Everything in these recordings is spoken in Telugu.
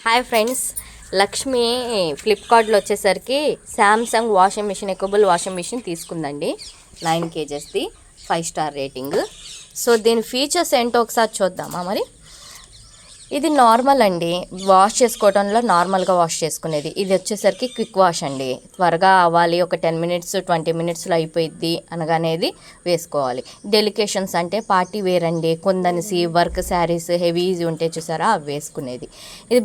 హాయ్ ఫ్రెండ్స్, లక్ష్మి ఫ్లిప్కార్ట్లో వచ్చేసరికి Samsung washing machine ecobubble washing machine తీసుకుందండి. 9 kgsది 5 స్టార్ రేటింగ్. సో దీని ఫీచర్స్ ఏంటో ఒకసారి చూద్దామా. మరి ఇది నార్మల్ అండి, వాష్ చేసుకోవడంలో నార్మల్గా వాష్ చేసుకునేది. ఇది వచ్చేసరికి క్విక్ వాష్ అండి, త్వరగా అవ్వాలి, ఒక 10 minutes 20 minutesలో అయిపోయిద్ది అనగానేది వేసుకోవాలి. డెలికేషన్స్ అంటే పార్టీ వేర్ అండి, కుందన్సి వర్క్ శారీస్ హెవీజీ ఉంటే చూసారా అవి వేసుకునేది. ఇది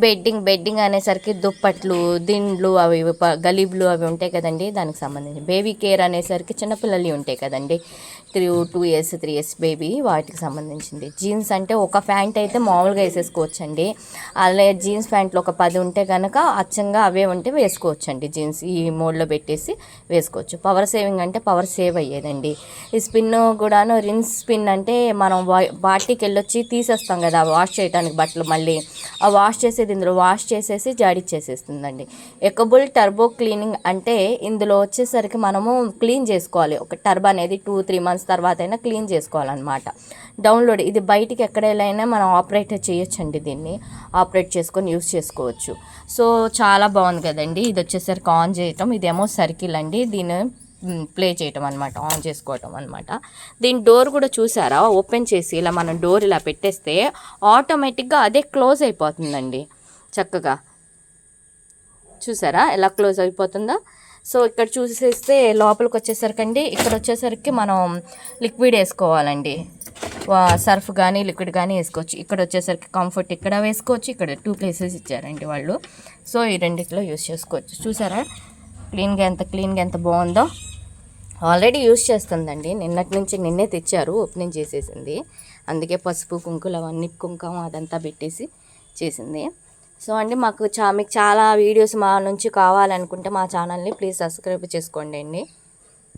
బెడ్డింగ్ అనేసరికి దుప్పట్లు దిండ్లు అవి గలీబ్లు అవి ఉంటాయి కదండి, దానికి సంబంధించి. బేబీ కేర్ అనేసరికి చిన్నపిల్లలు ఉంటాయి కదండి, 2 years 3 years బేబీ, వాటికి సంబంధించింది. జీన్స్ అంటే ఒక ప్యాంట్ అయితే మామూలుగా వేసేసుకోవచ్చండి, అలాగే జీన్స్ ప్యాంట్లు ఒక 10 ఉంటే కనుక అచ్చంగా అవే ఉంటే వేసుకోవచ్చండి. జీన్స్ ఈ మోడ్లో పెట్టేసి వేసుకోవచ్చు. పవర్ సేవింగ్ అంటే పవర్ సేవ్ అయ్యేదండి. ఈ స్పిన్ కూడాను రిన్స్ స్పిన్ అంటే మనం బాటికి వెళ్ళొచ్చి తీసేస్తాం కదా వాష్ చేయడానికి బట్టలు, మళ్ళీ ఆ వాష్ చేసేది ఇందులో వాష్ చేసేసి జాడిచ్చేసేస్తుందండి. ఎకబుల్ టర్బో క్లీనింగ్ అంటే ఇందులో వచ్చేసరికి మనము క్లీన్ చేసుకోవాలి. ఒక టర్బో అనేది 2-3 months తర్వాత అయినా క్లీన్ చేసుకోవాలన్నమాట. డౌన్లోడ్ ఇది బయటికి ఎక్కడైనా మనం ఆపరేట్ చేయొచ్చండి, దీన్ని ఆపరేట్ చేసుకొని యూస్ చేసుకోవచ్చు. సో చాలా బాగుంది కదండి. ఇది వచ్చేసరికి ఆన్ చేయటం, ఇదేమో సర్కిల్ అండి, దీన్ని ప్లే చేయటం అనమాట, ఆన్ చేసుకోవటం అనమాట. దీని డోర్ కూడా చూసారా, ఓపెన్ చేసి ఇలా మనం డోర్ ఇలా పెట్టేస్తే ఆటోమేటిక్గా అదే క్లోజ్ అయిపోతుందండి చక్కగా. చూసారా ఎలా క్లోజ్ అయిపోతుందో. సో ఇక్కడ చూసేస్తే లోపలికి వచ్చేసరికి అండి, ఇక్కడ వచ్చేసరికి మనం లిక్విడ్ వేసుకోవాలండి, సర్ఫ్ కానీ లిక్విడ్ కానీ వేసుకోవచ్చు. ఇక్కడ వచ్చేసరికి కంఫర్ట్ ఇక్కడ వేసుకోవచ్చు, ఇక్కడ 2 places ఇచ్చారండి వాళ్ళు. సో ఈ రెండిట్లో యూస్ చేసుకోవచ్చు. చూసారా క్లీన్గా ఎంత బాగుందో. ఆల్రెడీ యూస్ చేస్తుందండి, నిన్నటి నుంచి నిన్నే తెచ్చారు, ఓపెనింగ్ చేసేసింది. అందుకే పసుపు కుంకులు అవన్నీ కుంకుమ అదంతా పెట్టేసి చేసింది. సో అండి మీకు చాలా వీడియోస్ మా నుంచి కావాలనుకుంటే మా ఛానల్ని ప్లీజ్ సబ్స్క్రైబ్ చేసుకోండి అండి.